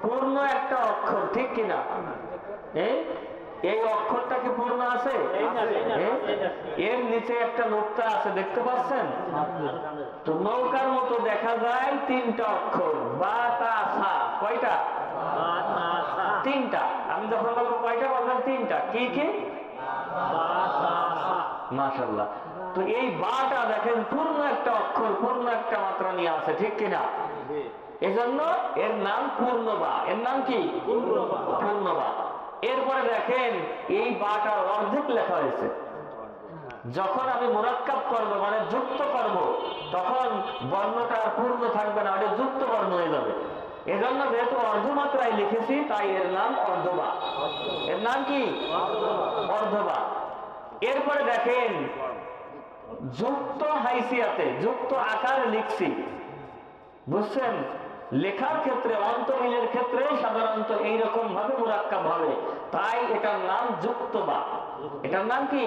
পূর্ণ একটা অক্ষর, ঠিক কিনা? এই অক্ষরটা কি পূর্ণ আছে? এর নিচে একটা নোক্তা আছে, দেখতে পাচ্ছেন? তো নৌকার মতো দেখা যায় তিনটা অক্ষর, বা তা সা। কয়টা? তিনটা। আমি যখন বলবো কয়টা, বলবেন তিনটা। কি কি? মাশাআল্লাহ। তো এই বাটা দেখেন পূর্ণ একটা অক্ষর, পূর্ণ একটা মাত্রা নিয়ে আছে, ঠিক কিনা? এজন্য এর নাম পূর্ণ বা। এর নাম কি? পূর্ণ বা। এরপরে দেখেন এই বাটার অর্ধেক লেখা হয়েছে। যখন আমি মুরাক্কাব করব, মানে যুক্ত করব, তখন বর্ণটা আর পূর্ণ থাকবে না, ওটা যুক্ত বর্ণ হয়ে যাবে। এজন্য যেহেতু অর্ধমাত্রায় লিখেছি, তাই এর নাম অর্ধবা। এর নাম কি? অর্ধবা। এরপরে দেখেন যুক্ত হাইসিয়াতে, যুক্ত আকারে লিখছি, বুঝছেন? লেখার ক্ষেত্রে, অন্তমিলের ক্ষেত্রে সাধারণত এইরকম ভাবে মুরাক্কাব হবে, তাই এটার নাম যুক্ত বা। এটার নাম কি?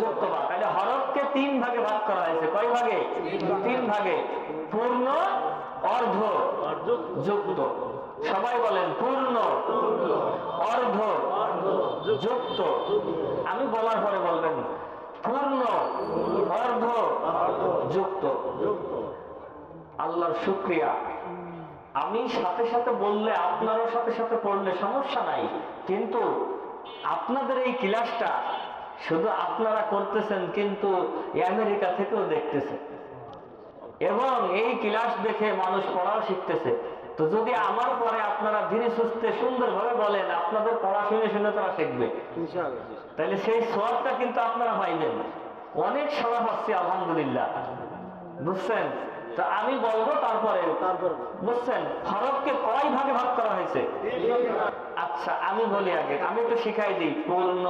যুক্ত বা। তাহলে হরফকে তিন ভাগে ভাগ করা হয়েছে। কয় ভাগে? তিন ভাগে। পূর্ণ, অর্ধ, যুক্ত। সবাই বলেন পূর্ণ, অর্ধ, যুক্ত। আমি বলার পরে বলবেন পূর্ণ, অর্ধ, যুক্ত। আল্লাহর শুকরিয়া, আমি সাথে সাথে বললে, আপনারও সাথে সাথে পড়লে সমস্যা নাই, কিন্তু আপনাদের এই ক্লাসটা শুধু আপনারা করতেছেন, কিন্তু আমেরিকা থেকেও দেখতেছে, এবং এই ক্লাস দেখে মানুষ পড়াও শিখতেছে। তো যদি আমার পরে আপনারা ধীরে সুস্থে সুন্দরভাবে বলেন, আপনাদের পড়া শুনে শুনে তারা শিখবে, তাহলে সেই সওয়াবটা কিন্তু আপনারা পাইবেন। অনেক সওয়াব হচ্ছে আলহামদুলিল্লাহ, বুঝছেন? তো আমি বলবো তারপরে, বুঝছেন? হরফকে কয় ভাগে ভাগ করা হয়েছে? আচ্ছা আমি বলি আগে, আমি একটু শিখাই দিই। পূর্ণ,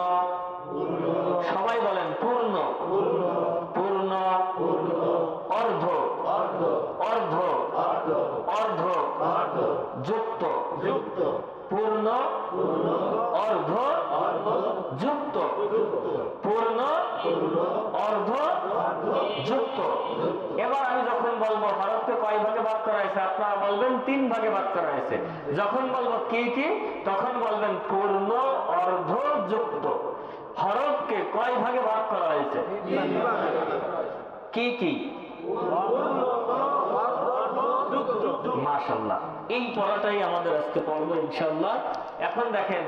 সবাই বলেন পূর্ণ, পূর্ণ, অর্ধ, অর্ধ, অর্ধ, যুক্ত, পূর্ণ, অর্ধ, যুক্ত, পূর্ণ, অর্ধ, যুক্ত। এবার আমি যখন বলবো হরফকে কয় ভাগে ভাগ করা হয়েছে, আপনারা বলবেন তিন ভাগে ভাগ করা হয়েছে। যখন বলবো কি কি, তখন বলবেন পূর্ণ, অর্ধ, যুক্ত। হরফকে কয় ভাগে ভাগ করা হয়েছে? কি কি? মাশাআল্লাহ। এই পড়াটাই আমাদের আজকে পড়বো ইনশাআল্লাহ। এখন দেখেন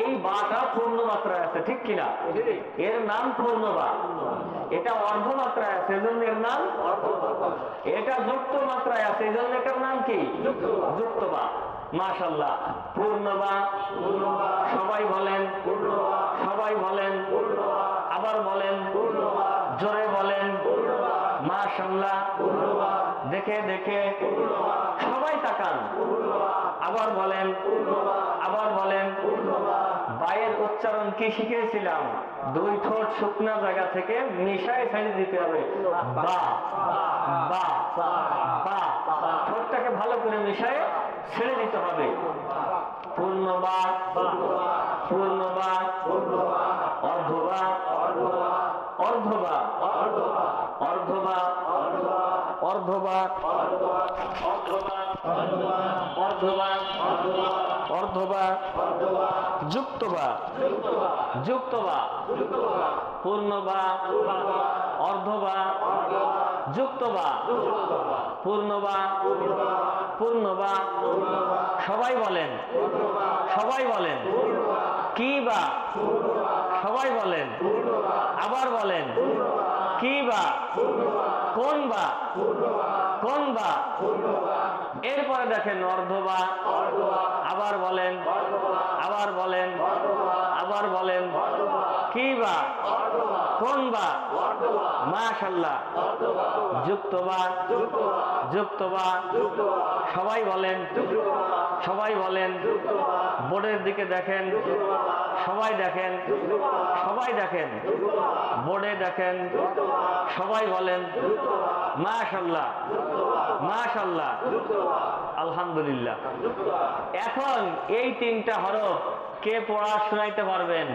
এই বাটা পূর্ণ মাত্রায় আছে, ঠিক কিনা? এর নাম পূর্ণ বা। এটা অর্ধ মাত্রায় আছে, এজন্য এর নাম অর্ধবা। এটা যুক্ত মাত্রায় আছে, এজন্য এটার নাম কি? যুক্ত বা। মাশাআল্লাহ। পূর্ণ বা, সবাই বলেন, সবাই বলেন, আবার বলেন, জোরে বলেন, মাশাআল্লাহ। দেখে দেখে সবাই তাকান, আবার বলেন, আবার বলেন। বায়ের উচ্চারণ কি শিখেছিলাম? দুই ঠোঁট শুকনা জায়গা থেকে মিশায় ছেড়ে দিতে হবে। বা, বা, বা। ঠোঁটটাকে ভালো করে মিশায় ছেড়ে দিতে হবে। পূর্ণ বা, পূর্ণ বা, অর্ধবা, অর্ধবা, অর্ধবা, অর্ধবা, অর্ধবা, অর্ধবা, যুক্তবা, যুক্তবা, পূর্ণবা, অর্ধবা, যুক্তবা, পূর্ণবা, পূর্ণবা। সবাই বলেন, সবাই বলেন। কি বা? সবাই বলেন, আবার বলেন। কি বা? কোন বা? কোন বা? এরপরে দেখেন অর্ধবা, আবার বলেন, আবার বলেন, আবার বলেন। কি বা? কোন বা? মাশাআল্লাহ। যুক্ত বা, যুক্ত বা। সবাই বলেন, সবাই বলেন। বোর্ডের দিকে দেখেন, সবাই দেখেন, সবাই দেখেন, বোর্ডে দেখেন, সবাই বলেন মাশাআল্লাহ, মাশাআল্লাহ, আলহামদুলিল্লাহ। এখন এই তিনটা হরফ কে পড়া শোনাইতে পারবেন?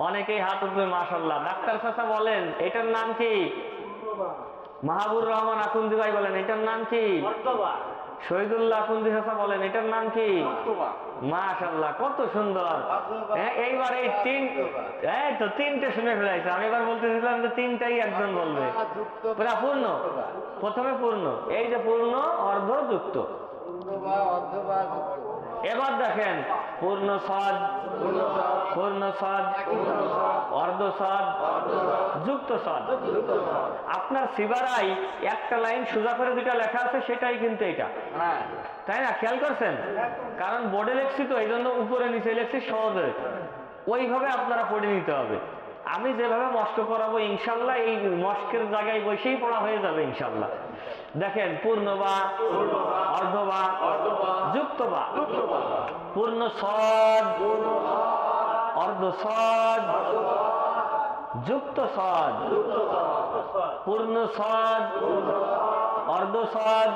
অনেকেই হাত উঠবে মাশাআল্লাহ। ডাক্তার চাচা বলেন এটার নাম কি? মাহবুর রহমান আকুন্দি ভাই বলেন এটার নাম কি? শহীদুল্লাহ কুন্দি হাসা বলেন এটার নাম কি? মাশাআল্লাহ, কত সুন্দর। এইবার এই তিনটে শুনে ফেলাইছে। আমি এবার বলতেছিলাম যে তিনটাই একজন বলবে, পুরা পূর্ণ। প্রথমে পূর্ণ, এই যে পূর্ণ, অর্ধ, যুক্ত। এবার দেখেন পূর্ণ সদ, পূর্ণ সদ, অর্ধ সদ, যুক্ত সদ। আপনার সিবারাই একটা লাইন সোজা করে যেটা লেখা আছে সেটাই কিন্তু এটা, তাই না? খেয়াল করছেন? কারণ বোর্ডে লেখছি তো, এই জন্য উপরে নিচে লেখছি সহজে। ওইভাবে আপনারা পড়ে নিতে হবে। আমি যেভাবে মস্ক করাবো ইনশাল্লাহ এই মস্কের জায়গায় বসেই পড়া হয়ে যাবে ইনশাল্লাহ। দেখেন পূর্ণ বা, অর্ধ বা, যুক্ত বা। পূর্ণ সদ, অর্ধ সদ, যুক্ত সদ। পূর্ণ সদ, অর্ধ সদ,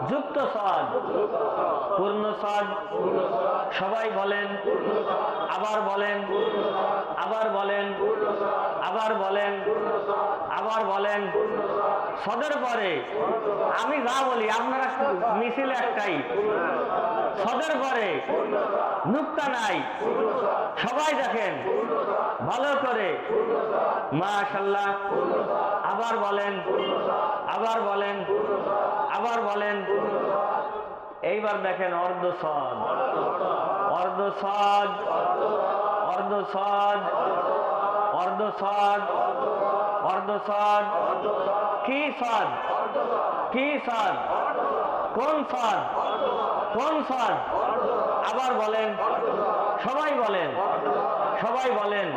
যুক্ত সদ। পূর্ণ সদ। সবাই বলেন, আবার বলেন, আবার বলেন, আবার বলেন, আবার বলেন। সদের পরে আমি যা বলি আপনারা মিছিল একটাই, সদের পরে নুক্তা নাই। সবাই দেখেন ভালো করে, মাশাআল্লাহ। আবার বলেন, আবার বলেন, আবার বলেন। এইবার দেখেন অর্ধ সদ, অর্ধ সদ, অর্ধ সদ, অর্ধ সদ, অর্ধ সদ। কি সদ? কি সদ? কোন সদ? কোন সদ? আবার বলেন, সবাই বলেন, সবাই বলেন।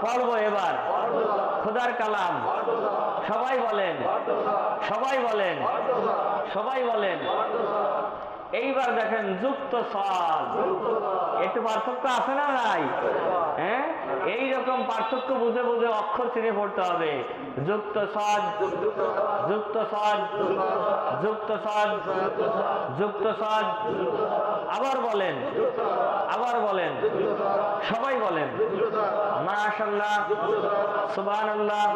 পড়বো এবার খোদার কালাম। সবাই বলেন, সবাই বলেন, সবাই বলেন। এইবার দেখেন যুক্ত সদ। একটু পার্থক্য আছে না নাই? হ্যাঁ, এইরকম পার্থক্য বুঝে বুঝে অক্ষর চিনে পড়তে হবে। যুক্ত সদ, যুক্ত সদ, যুক্ত সদ, যুক্ত সদ। আবার বলেন, আবার বলেন, সবাই বলেন। মাশাআল্লাহ, সুবহানাল্লাহ,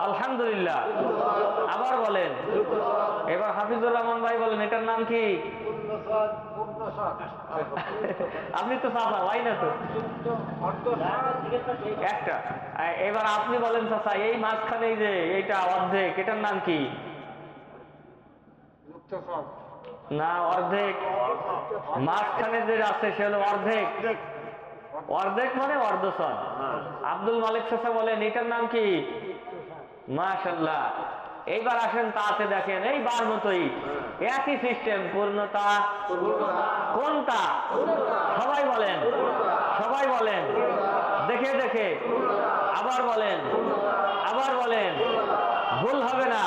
আলহামদুলিল্লাহ। আবার বলেন। এবার হাফিজুর রহমান ভাই বলেন এটার নাম কি? আপনি তো চাচা ভাই না তো একটা। এবার আপনি বলেন চাচা, এই মাঝখানে যে এইটা অর্ধেক, এটার নাম কি? না, অর্ধেক। মাঝখানে যে আছে সে হলো অর্ধেক। অর্ধেক মানে অর্ধ সদ। আব্দুল মালিক চাচা বলেন এটার নাম কি? মাশাআল্লাহ। এইবার আসেন তাতে দেখেন এই বার মতোই একই সিস্টেম। পূর্ণতা, কোনটা? সবাই বলেন, সবাই বলেন, দেখে দেখে। আবার বলেন, আবার বলেন, ভুল হবে না,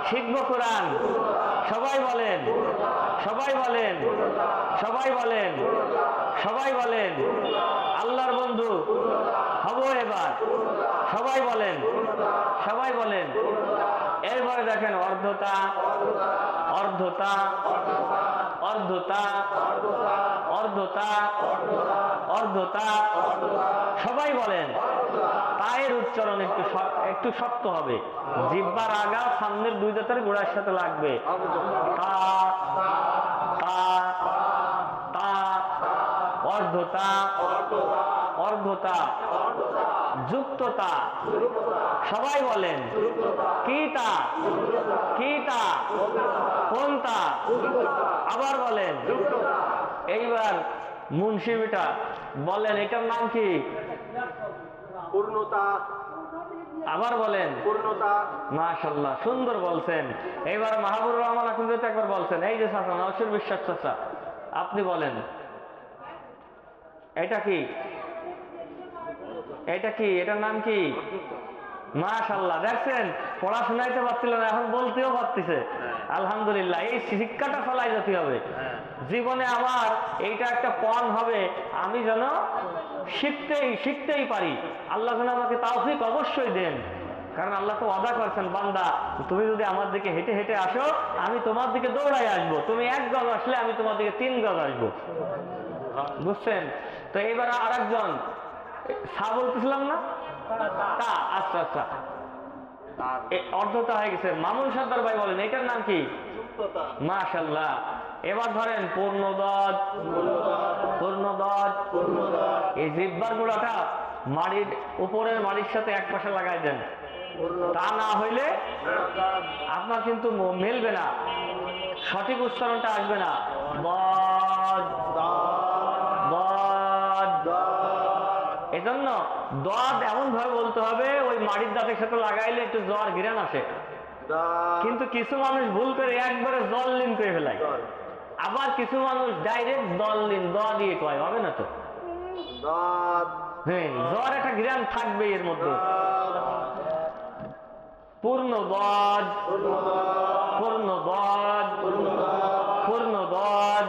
শিখবো কোরআন। সবাই বলেন, সবাই বলেন, সবাই বলেন, সবাই বলেন। আল্লাহর বন্ধু হব এবার। সবাই বলেন, সবাই বলেন। এরপরে দেখেন অর্ধতা, অর্ধতা, অর্ধতা, অর্ধতা, অর্ধতা। সবাই বলেন। পায়ের উচ্চারণ একটু শক্ত হবে। জিহ্বার আগা সামনের দুই দাঁতের গোড়ার সাথে লাগবে। তা, তা, তা। অর্ধতা, অর্ধতা, যুক্ততা। সবাই বলেন। কিতা, কিতা, কোনটা? আবার বলেন। এইবার মুন্সি বেটা বলেন এটার নাম কি? পূর্ণতা। আবার বলেন। পূর্ণতা। মাশাআল্লাহ, সুন্দর বলছেন। এইবার মাহবুবুর রহমান আকুন্দ একবার বলছেন। এই যে চাচা নওশীর বিশ্বাস চাচা, আপনি বলেন এটা কি? এটা কি? এটার নাম কি? মাশাআল্লাহ, দেখছেন পড়া শোনাইতে পারছিল না, এখন বলতেও পারতেছে। আলহামদুলিল্লাহ। এই শিক্ষাটা ফলাই যেতে হবে জীবনে। আমার এইটা একটা পণ হবে, আমি যেন শিখতেই পারি। আল্লাহ যেন আমাকে তাওফিক অবশ্যই দেন। কারণ আল্লাহ তো ওয়াদা করছেন, বান্দা তুমি যদি আমার দিকে হেঁটে হেঁটে আসো আমি তোমার দিকে দৌড়াই আসবো। তুমি 1 গজ আসলে আমি তোমার দিকে 3 গজ আসবো। বুঝছেন? তো এইবার আর একজন বলতেছিলাম না, তা। আচ্ছা আচ্ছা, অর্ধতা হয়ে গেছে। মামুন সর্দার ভাই বলেন এটার নাম কি? মাশাআল্লাহ। এবার ধরেন পূর্ণদদ, পূর্ণদদ। এই জিহ্বার গুড়াটা মাড়ির উপরের মাড়ির সাথে এক পাশে লাগাই দেন, তা না হইলে আপনার কিন্তু মিলবে না, সঠিক উচ্চারণটা আসবে না। দদ, দদ। এজন্য দদ এমন ভাবে বলতে হবে ওই মাড়ির দাঁতের সাথে লাগাইলে একটু জ্বর ঘিরান আসে। কিন্তু কিছু মানুষ ভুল করে একবারে জল লিন করে ফেলায়, আবার কিছু মানুষ ডাইরেক্ট দল লিন দ দিয়ে কয়, হবে না তো। হ্যাঁ, জ্বর একটা ঘিরান থাকবে এর মধ্যে। পূর্ণদদ, পূর্ণদদ, পূর্ণদদ,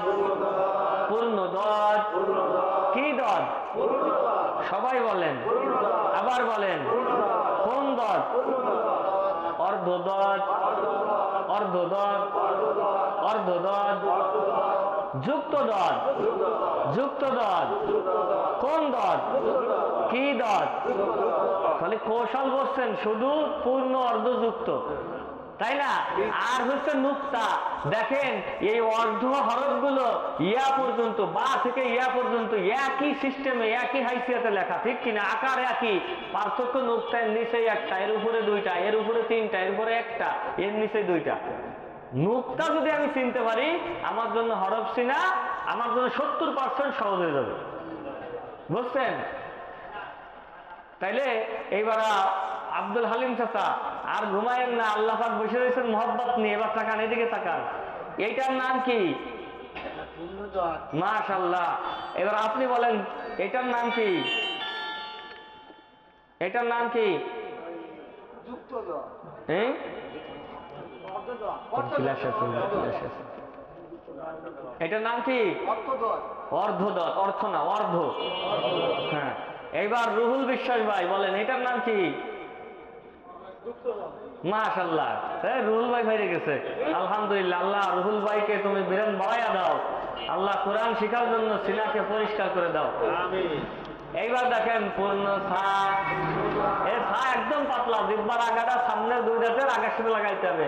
পূর্ণদদ। কি দদ? সবাই বলেন, আবার বলেন। কোন দদ? অর্ধদদ, অর্ধদদ, অর্ধদদ। যুক্ত দদ, যুক্ত দদ। কোন দদ? কি দদ? তাহলে কৌশল বলছেন শুধু পূর্ণ অর্ধযুক্ত, তাই না? আর হচ্ছে নুক্তা। দেখেন এই অর্ধ হরফগুলো ইয়া পর্যন্ত, বা থেকে ইয়া পর্যন্ত একই সিস্টেমে একই হাইসিয়াতে লেখা, ঠিক কিনা? আকার একই, পার্থক্য নুক্তার নিচে একটা, এর উপরে দুইটা, এর উপরে তিনটা, এর উপরে একটা, এর নিচে দুইটা। নুক্তা যদি আমি চিনতে পারি, আমার জন্য হরফ চিনা আমার জন্য 70% সহজ হয়ে যাবে, বুঝছেন? তাইলে এইবার আব্দুল হালিম চাচা আর ঘুমায়েন না, আল্লাহ পাক বসে রয়েছেন মহব্বত নিয়ে। এবার তাকান, এদিকে তাকান। এইটার নাম কি? মাশাআল্লাহ। এবার আপনি বলেন এটার নাম কি? এটার নাম কি? এটার নাম কি? অর্ধদদ। অর্থ না, অর্ধ। হ্যাঁ। এইবার রুহুল বিশ্বাস ভাই বলেন এটার নাম কি? মাশাআল্লাহ। রুহুল ভাই বাইরে গেছে, আলহামদুলিল্লাহ। আল্লাহ রুহুল ভাইকে তুমি বিরান বাড়াইয়া দাও, আল্লাহ কোরআন শিখার জন্য সিনাকে পরিষ্কার করে দাও। এইবার দেখেন পূর্ণ সা। এ সা একদম পাতলা, জিহ্বার আগাটা সামনের দুই দাঁতের আগের সাথে লাগাইতে হবে।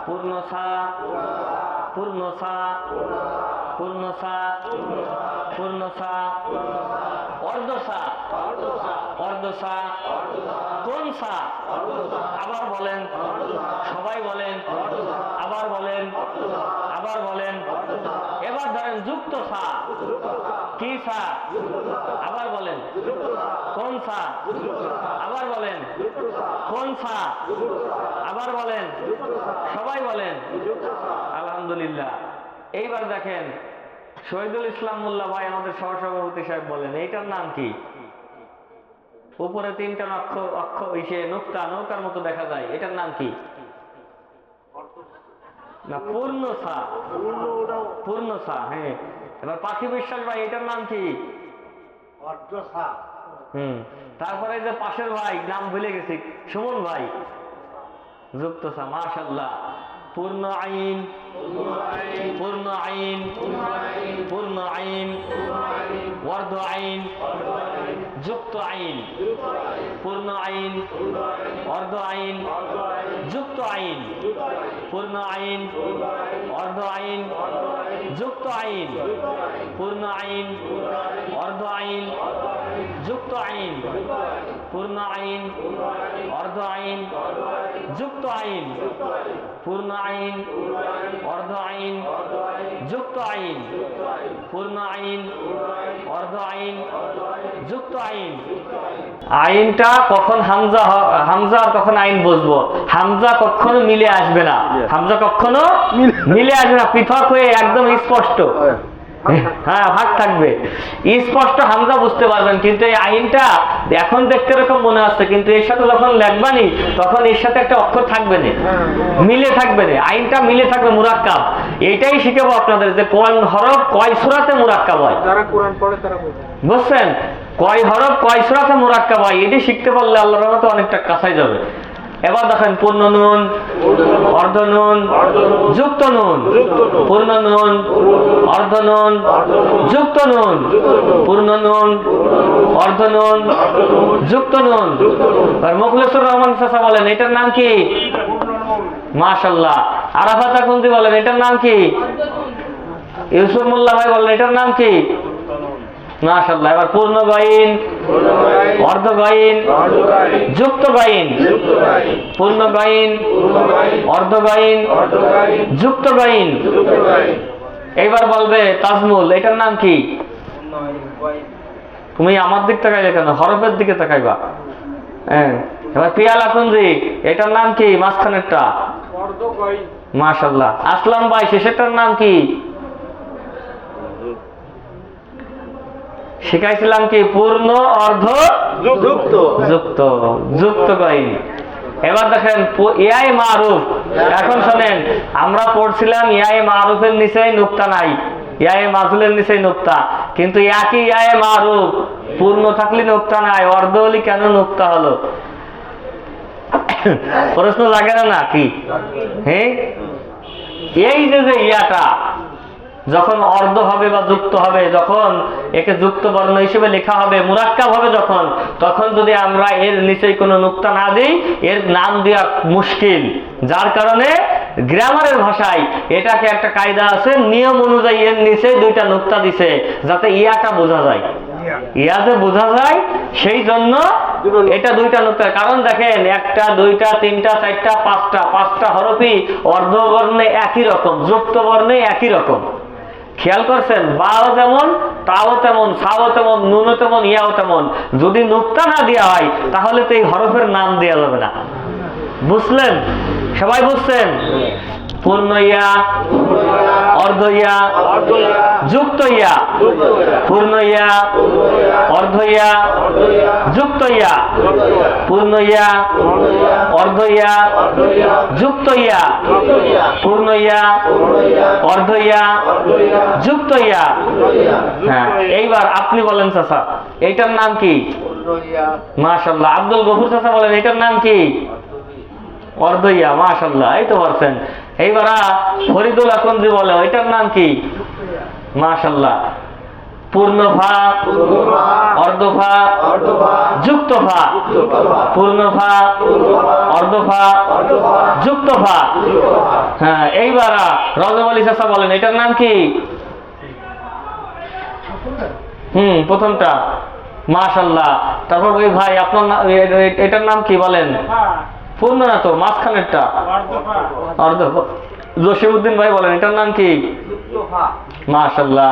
পূর্ণ সা, পূর্ণ সা, পূর্ণ সা, পূর্ণ সা। অর্ধ সা, অর্ধ সা। কোন সা? আবার বলেন, সবাই বলেন, আবার বলেন, আবার বলেন। এবার ধরেন যুক্ত সা। কি সা? আবার বলেন। কোন সা? আবার বলেন। কোন সা? আবার বলেন, সবাই বলেন। আলহামদুলিল্লাহ। এইবার দেখেন শহীদুল ইসলাম মোল্লা ভাই আমাদের সহসভাপতি সাহেব বলেন এইটার নাম কি? উপরে তিনটা ইসে নুক্তা, নৌকার মতো দেখা যায়, এটার নাম কি? না, পূর্ণ সা। পূর্ণ সা। হ্যাঁ। এবার পাখি বিশ্বাস ভাই এটার নাম কি? তারপরে যে পাশের ভাই, নাম ভুলে গেছি, সুমন ভাই, যুক্ত সা। মাশাআল্লাহ। পূর্ণ আইন, পূর্ণ আইন, পূর্ণ আইন, অর্ধ আইন, যুক্ত আইন। পূর্ণ আইন, অর্ধ আইন, যুক্ত আইন। পূর্ণ আইন, অর্ধ আইন, যুক্ত আইন। পূর্ণ আইন, অর্ধ আইন, যুক্ত আইন। পূর্ণ আইন, অর্ধ আইন, যুক্ত আইন। পূর্ণ আইন, অর্ধ আইন, যুক্ত আইন। পূর্ণ আইন, অর্ধ আইন, যুক্ত আইন। আইনটা কখন হামজা হামজা আর কখন আইন বুঝবো? হামজা কখনো মিলে আসবে না, হামজা কখনো মিলে আসবে না, পৃথক হয়ে একদম স্পষ্ট। হ্যাঁ, ভাগ থাকবে, স্পষ্ট হামজা বুঝতে পারবেন। কিন্তু এই আইনটা এখন দেখতে এরকম মনে হচ্ছে, কিন্তু এর সাথে যখন লেখবানি তখন এর সাথে একটা অক্ষর থাকবে না, মিলে থাকবে না, আইনটা মিলে থাকবে, মুরাক্কাব। এইটাই শিখাবো আপনাদের যে কোন হরফ কয় সূরাতে মুরাক্কাব হয়। যারা কোরআন পড়ে তারা বুঝছেন কয় হরফ কয় সূরাতে মুরাক্কাব হয়। এটি শিখতে পারলে আল্লাহর রহমতে অনেকটা কাছাই যাবে। এবার দেখেন পূর্ণ নুন, অর্ধ নুন, যুক্ত নুন। পূর্ণ নুন, অর্ধ নুন, যুক্ত নুন। পূর্ণ নুন, অর্ধ নুন, যুক্ত নুন। মুখলেসুর রহমান চাচা বলেন এটার নাম কি? মাশাআল্লাহ। আরাফাত আকুন্দি বলেন এটার নাম কি? ইউসুফ মোল্লা ভাই বলেন এটার নাম কি? মাশাআল্লাহ। এবার পূর্ণ গাইন, অর্ধ গাইন, যুক্ত গাইন, পূর্ণ গাইন, অর্ধ গাইন, যুক্ত গাইন। এইবার বলবে তাজমুল এটার নাম কি? তুমি আমার দিক তাকাইলে কেন, হরফের দিকে তাকাইবা। হ্যাঁ, এবার পিয়ালা কুঞ্জি এটার নাম কি? মাঝখানেরটা। মাশাআল্লাহ। আসলাম ভাই শেষেরটার নাম কি? শিখাইছিলাম কি? পূর্ণ, অর্ধ, যুক্ত, যুক্ত, যুক্ত গাইন। এবার দেখেন ইয়ায়ে মারুফ। এখন শোনেন, আমরা পড়ছিলাম ইয়ায়ে মারুফের নিচে নুক্তা নাই, ইয়ায়ে মাজুলের নিচে নুক্তা, কিন্তু একই ইয়ায়ে মারুফ পূর্ণ থাকলে নুক্তা নাই, অর্ধ হলে কেন নুক্তা হলো? প্রশ্ন লাগে না নাকি? হ্যাঁ, এই যে ইয়াটা যখন অর্ধ হবে বা যুক্ত হবে, যখন একে যুক্ত বর্ণ হিসেবে লেখা হবে, মুরাক্কাব হবে যখন, তখন যদি আমরা এর নিচে কোনো নুক্তা না দিই, এর নাম দেওয়া মুশকিল। যার কারণে গ্রামারের ভাষায় এটাকে একটা কায়দা আছে, নিয়ম অনুযায়ী এর নিচে দুইটা নুক্তা দিছে যাতে ইয়াটা বোঝা যায়, ইয়া যে বোঝা যায়, সেই জন্য এটা দুইটা নুক্তা। কারণ দেখেন, একটা, দুইটা, তিনটা, চারটা, পাঁচটা হরফই অর্ধবর্ণে একই রকম, যুক্ত বর্ণে একই রকম। খেয়াল করছেন? বাও যেমন, তাও তেমন, সাও তেমন, নুনও তেমন, ইয়াও তেমন। যদি নুক্তা না দেওয়া হয় তাহলে তো এই হরফের নাম দেওয়া যাবে না। বুঝলেন? সবাই বুঝছেন? পূর্ণ ইয়া, অর্ধ ইয়া, যুক্ত ইয়া, পূর্ণ ইয়া, অর্ধ ইয়া, যুক্ত ইয়া, পূর্ণ ইয়া, অর্ধ ইয়া, যুক্ত ইয়া, পূর্ণ ইয়া, অর্ধ ইয়া, যুক্ত ইয়া। হ্যাঁ, এইবার আপনি বলেন চাচা এইটার নাম কি? মাশাআল্লাহ। আব্দুল গফুর চাচা বলেন এটার নাম কি? অর্ধ ইয়া। মাশাআল্লাহ, এই তো পারছেন। এইবার ফরিদুল আকন্দি বলে এটার নাম কি? মাশাআল্লাহ। পূর্ণ ভা, অর্ধ ভা, যুক্ত ভা, পূর্ণ ভা, অর্ধ ভা, যুক্ত ভা। হ্যাঁ, এইবার রজব আলী চাচা বলেন এটার নাম কি? প্রথমটা। মাশাআল্লাহ। তারপর ওই ভাই আপনার এটার নাম কি বলেন? পূর্ণ না তো, মাঝখানেরটা অর্ধ। জসিমউদ্দিন ভাই বলেন এটার নাম কি? মাশাআল্লাহ।